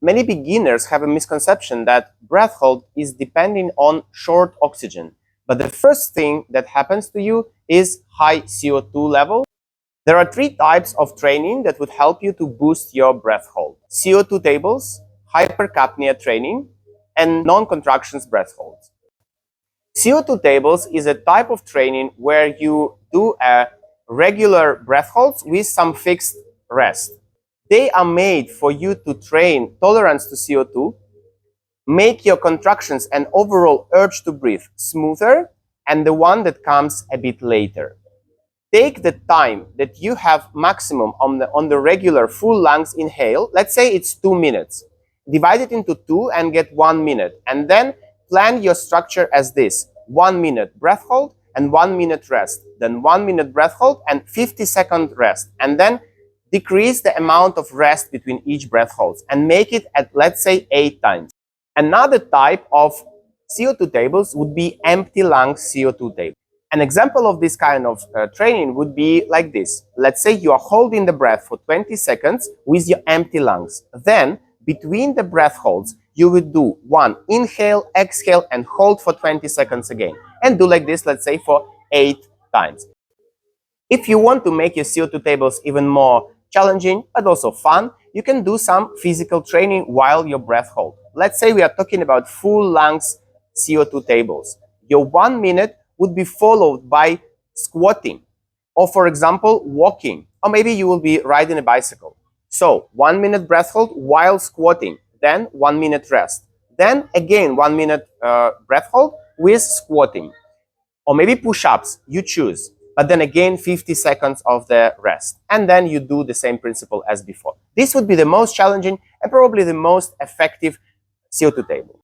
Many beginners have a misconception that breath hold is depending on short oxygen. But the first thing that happens to you is high CO2 level. There are 3 types of training that would help you to boost your breath hold: CO2 tables, hypercapnia training, and non-contractions breath holds. CO2 tables is a type of training where you do a regular breath holds with some fixed rest. They are made for you to train tolerance to CO2, make your contractions and overall urge to breathe smoother, and the one that comes a bit later. Take the time that you have maximum on the regular full lungs inhale. Let's say it's 2 minutes. Divide it into 2 and get 1 minute. And then plan your structure as this: 1 minute breath hold and 1 minute rest. Then 1 minute breath hold and 50-second rest. And then decrease the amount of rest between each breath holds and make it at, let's say, 8 times. Another type of CO2 tables would be empty lung CO2 table. An example of this kind of training would be like this. Let's say you are holding the breath for 20 seconds with your empty lungs. Then, between the breath holds, you would do 1 inhale, exhale, and hold for 20 seconds again. And do like this, let's say, for 8 times. If you want to make your CO2 tables even more challenging, but also fun, you can do some physical training while your breath hold. Let's say we are talking about full lungs CO2 tables. Your 1 minute would be followed by squatting, or for example, walking, or maybe you will be riding a bicycle. So 1 minute breath hold while squatting, then 1 minute rest. Then again 1 minute breath hold with squatting, or maybe push-ups, you choose. But then again 50 seconds of the rest. And then you do the same principle as before. This would be the most challenging and probably the most effective CO2 table.